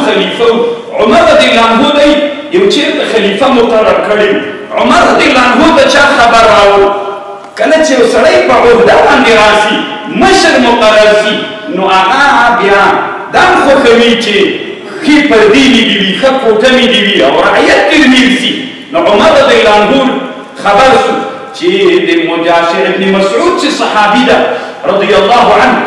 خلیفہ عمر رضی اللہ عنہ دی یو چیرته خلیفہ مقرر کړی عمر رضی الله عنه د چا خبر راو کله چې سړی په عہده باندې راسي مشر مقرر سي نو هغه بیا دا خوښوي چې ښې پردې مې دي وي ښه کوټه مې دي وي او رعیت تېر میر سي نو عمر رضی الله عنه خبر سو چې د مجاشع ابن مسعود چې صحابي ده رضی الله عنه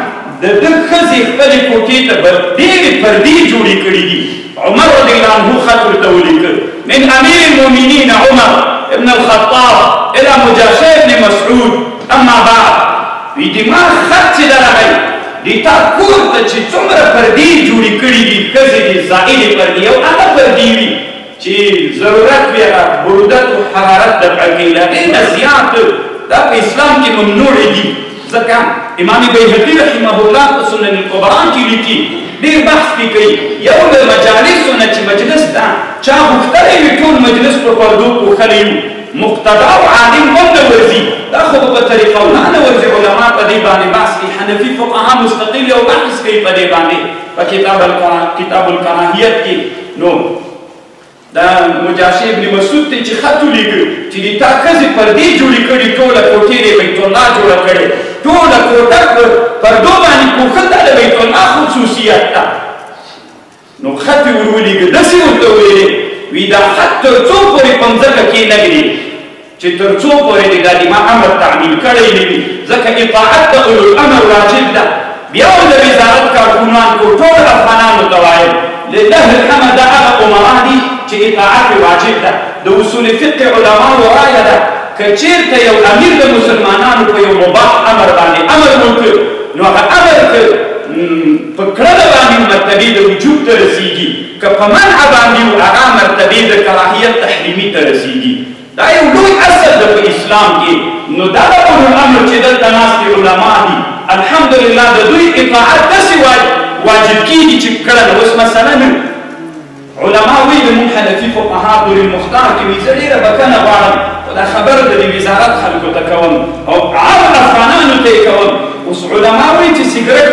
د ده ښځې خپلې کوټې ته ډېرې پردې جوړې کړي دي عمر رضی الله عنه خط ورته ولیکه من امیر المؤمنین عمر ابن الخطاب الى مجاشع ابن مسعود اما بعد وی د ما خط چې درغی د تا کور ته چې څومره پردې جوړې کړي دي ښځې دي زائلې پردې او هغه پردې وي چې ضرورت وي هغه برودت او حرارت دفع کوي له هغې نه زیات دا په اسلام کې ممنوع دي ځکه امام بیهقي رحمه الله په سنن الکبرا کې لیکي ډېر بحث پې کوي یو له مجالسو نه چې مجلس ته چا غوښتلی وي ټول مجلس په پردو پوښلی وي مقتدا او عالم هم نه ورځي دا خو به په طریقه الله نه ورځي علما په دې باندې بحث کوي حنفي فقها مستقل یو بحث کوي په دې باندې په کتاب الکراهیت کې نو دا مجاشع ابن مسعود ته چې خط ولیکه چې د تا ښځې پردې جوړې کړي ټوله کوټې د بیت الله جوړه کړې ټوله کوټه په پردو باندې پوښل دا د بیت الله خصوصیت ده نو خط یې ور ولیکه داسې ورته ویلې وی دا خط تر څو پورې په مځکه کې نه ږدي چې تر څو پورې د دا د ما امر تعمیل کړی نه وي ځکه اطاعت د اولو الامر واجب ده بیا هم د وزارت کارکونان کو ټول افغانانو ته وایم لله الحمد دا هغه عمرا دي چې اطاعت واجب ده د اصول فقه علماو رایه ده که چېرته یو امیر د مسلمانانو په یو مباح امر باندې امر وکړ نو هغه امر که په کړنه باندې مرتبې د وجوب ته رسېږي که په منع باندې هغه مرتبې د کراهیت تحریمي ته رسېږي دا یو لوی اصل ده په اسلام کې نو دا د اولو الامر چې دلته ناستې علما دي الحمدلله د دوی اطاعت داسې واجب کېږي چې کړنه اوس مثلا علما ویل مونږ حنفي فقها دور المختار کې وي زه ډېره بښنه غواړم خو دا خبره د وزارت خلکو ته کوم او عام افغانانو ته یې کوم اوس علما وایي چې سګرټ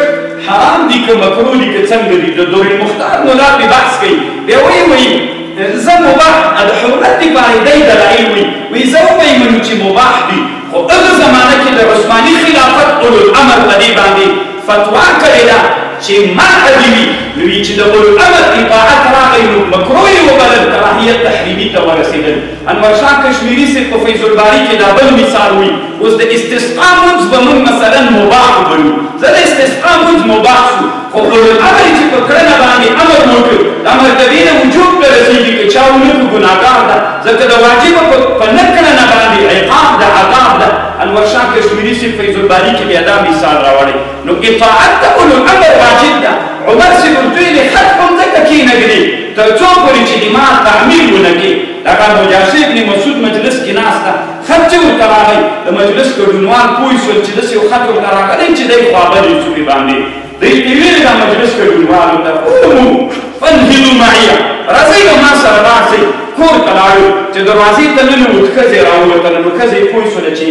حرام دي که مکروه دي که څنګه دي د دور المختار ملا پرې بحث کوي بیا وایي زه مباح د حرمت دپاره دی دلایل وایي زه ومنو چې مباح دي خو هغه زمانه کې د عثماني خلافت اولو الامر په دې باندې فتوا کړې ده چې منع دي وي نو چې د اولو الامر اطاعت راغی نو مکروه یې وبلل کراهیت تحریمي ته ورسېدل انور شاه کشمیري صاحب په فیض الباري کې دا بل مثال وایي اوس د استسقا مونځ به موږ مثلا مباح وبلو زه د استسقا مونځ مباح شو خو اولو الامر چې په کړنه باندې امر وکړ دا مرتبې د وجوب ته رسېږي که چا ونه کړو ګناهګار ده ځکه د واجبه په نه کړنه باندې عقاب ده عذاب ده انور شاه کشمیري صاحب فیض الباري کې بیا دا مثال راوړی نو اطاعت د اولو الامر واجب ده عمر صاحب ورته ویلې خط په مځکه کې نه ږدي تر څو پورې چې د ما تعمیل ونه کړي لکه مجاشع ابن مسعود مجلس کې ناست ده خط چې ورته راغی د مجلس ګډونوال پوه شول چې داسې یو خط ورته راغلی چې دی خواغلی شو پرې باندې دوی ته ویلې دا مجلس ګډونوالو ته قومو فانهضوا معیه راځئ له ما سره راسئ کور ته لاړو چې دروازې ته ننوت ښځې راووتله نو ښځې پوه شوله چې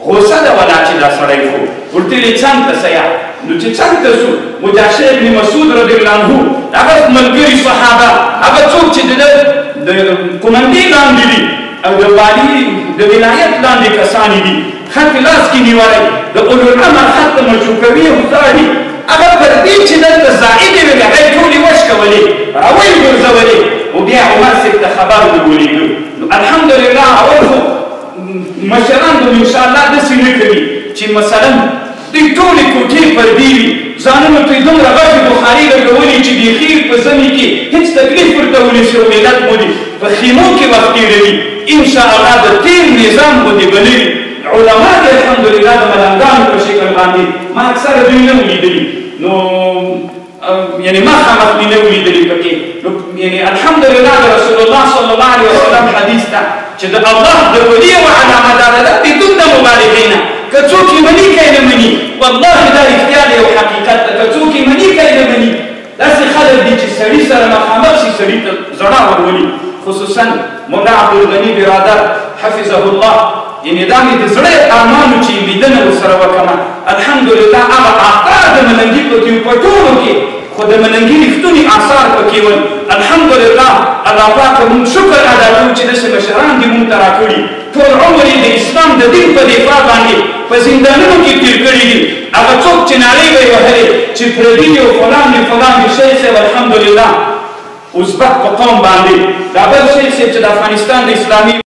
غوسه ده ولا چې دا سړی خو ورته ویلې څنګ ته سیه نو چې څنګ ته سو مجاشع ابن مسعود رضی الله عنه هغه ملګري صحابه هغه څوک چې د قومندې لاندې دي او د والي د ولایت لاندې کسان دي خط لاس کې نیولی د اولو الامر خط مشوکوي او ځاړي هغه پردې چې دلته زائدې وې هغه یې ټولې وشکولې راویې ګرځولې او بیا عمر صاحب ته خبر ورولېږه نو الحمدلله اول خو مشران به انشاءالله داسې نه کوي چې مثلا دوی ټولې کوټې پردې وي ځانونو ته یې دومره غټې بخاري لګولي چې بیخي په ژمي کې هېڅ تکلیف ورته ونیسي او ملت مولي په خیمو کې وخت تېروي انشاءالله د تېر نظام غوندې به نه وي علما دې الحمدلله د ملنګانو په شکل باندې ما اکثره دوی نه ولیدلي نو یعنی ما خامخ مې نه ولیدلي پکې نو یعنی الحمدلله د رسول الله صلی الله علیه وسلم حدیث ده چې د الله د ولي یوه علامه دا ده بدون د مبالغې نه که څوک یې مني که یې نه مني والله دا رښتیا دی یو حقیقت ده که څوک یې مني که یې نه مني داسې خلک دي چې سړي سره مخامخ شي سړي ته زړه ورولي خو خصوصا مولا عبدالغني برادر حفظه الله یعنی دا مې د زړه ارمانو چې لیدنه ورسره وکړمه الحمدلله هغه آثار د ملنګي پکې په ټولو کې خو د ملنګي رښتوني آثار پکې ول الحمدلله الله پاک مونږ شکر ادا کوو چې داسې مشران دې مونږ ته راکړي ټول عمر یې د اسلام د دین په دفاع باندې په زندانونو کې تېر کړي دي هغه څوک چې نارې به یې وهلې چې پردي او فلان دي فلان دي شیخ صاحب الحمدلله ازبک په قوم باندې دا بل شیخ صاحب چې د افغانستان د اسلامي